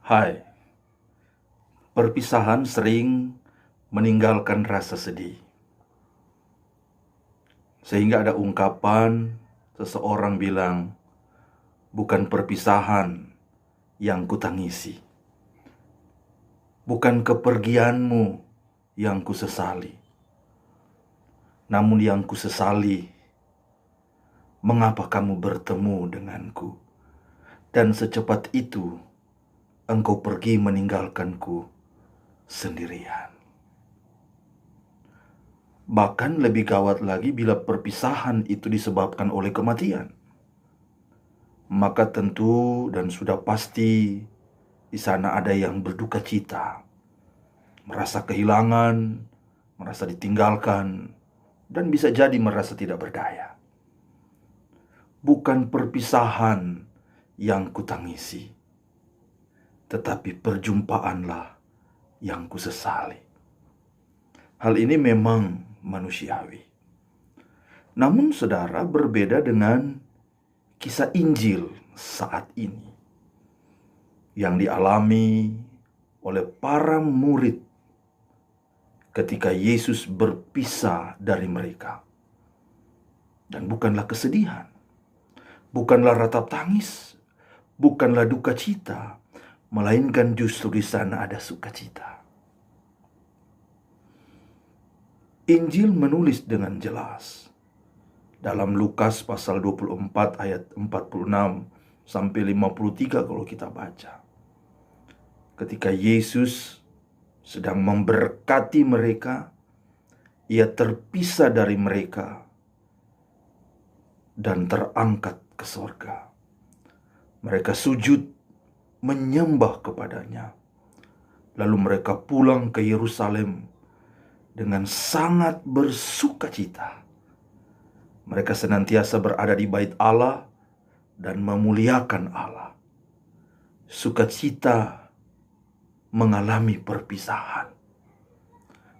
Hai, perpisahan sering meninggalkan rasa sedih. Sehingga ada ungkapan seseorang bilang, bukan perpisahan yang kutangisi, bukan kepergianmu yang kusesali, namun yang kusesali, mengapa kamu bertemu denganku, dan secepat itu engkau pergi meninggalkanku sendirian. Bahkan lebih gawat lagi bila perpisahan itu disebabkan oleh kematian. Maka tentu dan sudah pasti di sana ada yang berduka cita, merasa kehilangan, merasa ditinggalkan, dan bisa jadi merasa tidak berdaya. Bukan perpisahan yang kutangisi, tetapi perjumpaanlah yang kusesali. Hal ini memang manusiawi. Namun saudara, berbeda dengan kisah Injil saat ini yang dialami oleh para murid ketika Yesus berpisah dari mereka. Dan bukanlah kesedihan, bukanlah ratap tangis, bukanlah duka cita, melainkan justru di sana ada sukacita. Injil menulis dengan jelas dalam Lukas pasal 24 ayat 46 sampai 53 kalau kita baca. Ketika Yesus sedang memberkati mereka, ia terpisah dari mereka dan terangkat ke sorga. Mereka sujud menyembah kepadanya. Lalu mereka pulang ke Yerusalem dengan sangat bersukacita. Mereka senantiasa berada di bait Allah dan memuliakan Allah. Sukacita mengalami perpisahan.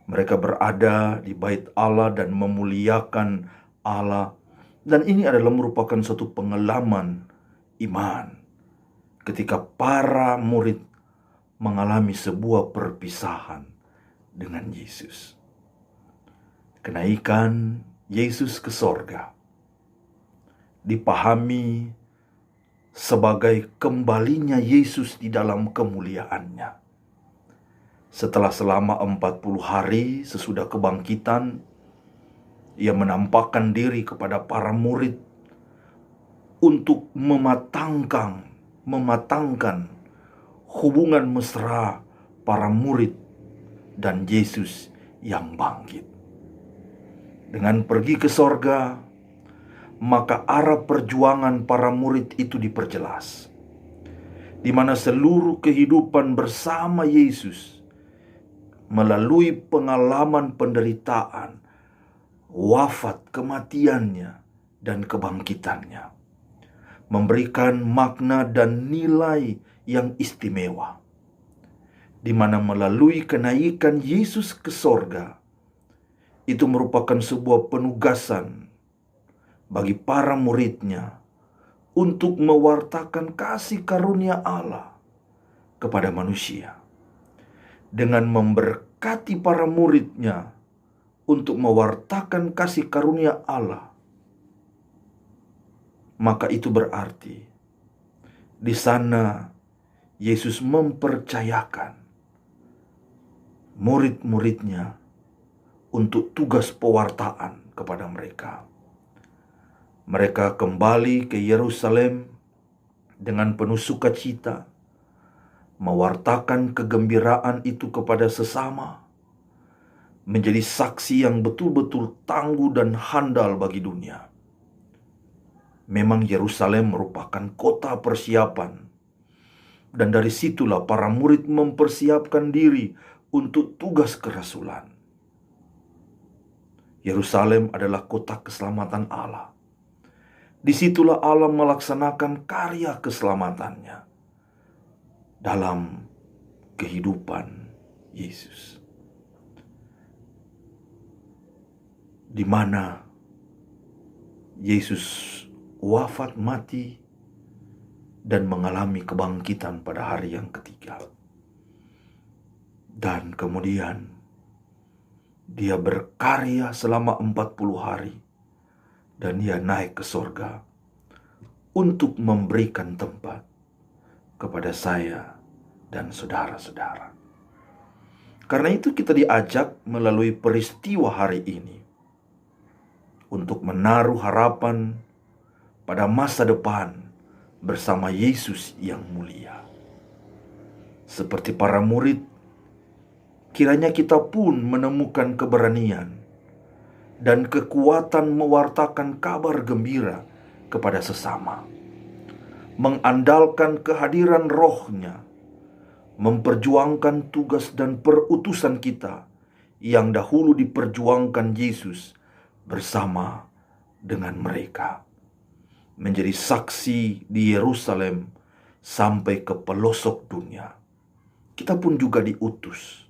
Mereka berada di bait Allah dan memuliakan Allah. Dan ini adalah merupakan suatu pengalaman iman ketika para murid mengalami sebuah perpisahan dengan Yesus. Kenaikan Yesus ke sorga dipahami sebagai kembalinya Yesus di dalam kemuliaannya. Setelah selama 40 hari sesudah kebangkitan, ia menampakkan diri kepada para murid untuk mematangkan hubungan mesra para murid dan Yesus yang bangkit. Dengan pergi ke sorga, maka arah perjuangan para murid itu diperjelas, di mana seluruh kehidupan bersama Yesus melalui pengalaman penderitaan, wafat, kematiannya, dan kebangkitannya, memberikan makna dan nilai yang istimewa, di mana melalui kenaikan Yesus ke sorga, itu merupakan sebuah penugasan bagi para muridnya untuk mewartakan kasih karunia Allah kepada manusia, dengan memberkati para muridnya untuk mewartakan kasih karunia Allah. Maka itu berarti di sana Yesus mempercayakan murid-muridnya untuk tugas pewartaan kepada mereka. Mereka kembali ke Yerusalem dengan penuh sukacita, mewartakan kegembiraan itu kepada sesama, menjadi saksi yang betul-betul tangguh dan handal bagi dunia. Memang Yerusalem merupakan kota persiapan, dan dari situlah para murid mempersiapkan diri untuk tugas kerasulan. Yerusalem adalah kota keselamatan Allah. Disitulah Allah melaksanakan karya keselamatannya dalam kehidupan Yesus, di mana Yesus wafat mati dan mengalami kebangkitan pada hari yang ketiga. Dan kemudian dia berkarya selama 40 hari dan dia naik ke sorga untuk memberikan tempat kepada saya dan saudara-saudara. Karena itu kita diajak melalui peristiwa hari ini untuk menaruh harapan pada masa depan bersama Yesus yang mulia. Seperti para murid, kiranya kita pun menemukan keberanian dan kekuatan mewartakan kabar gembira kepada sesama, mengandalkan kehadiran Roh-Nya, memperjuangkan tugas dan perutusan kita yang dahulu diperjuangkan Yesus bersama dengan mereka, menjadi saksi di Yerusalem sampai ke pelosok dunia. Kita pun juga diutus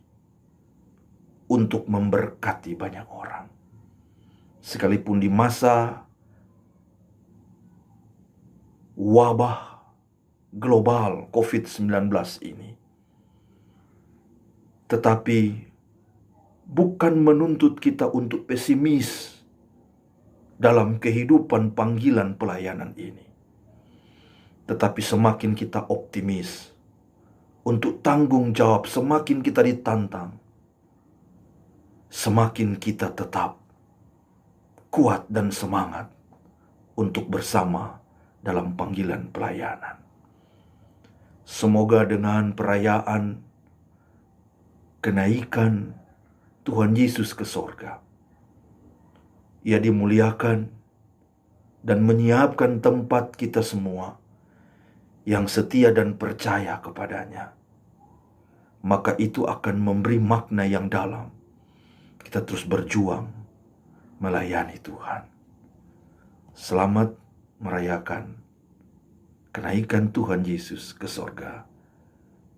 untuk memberkati banyak orang. Sekalipun di masa wabah global COVID-19 ini. Tetapi bukan menuntut kita untuk pesimis dalam kehidupan panggilan pelayanan ini. Tetapi semakin kita optimis untuk tanggung jawab, semakin kita ditantang, semakin kita tetap kuat dan semangat untuk bersama dalam panggilan pelayanan. Semoga dengan perayaan kenaikan Tuhan Yesus ke sorga, Ia dimuliakan dan menyiapkan tempat kita semua yang setia dan percaya kepadanya. Maka itu akan memberi makna yang dalam. Kita terus berjuang melayani Tuhan. Selamat merayakan kenaikan Tuhan Yesus ke sorga.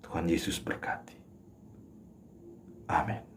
Tuhan Yesus berkati. Amin.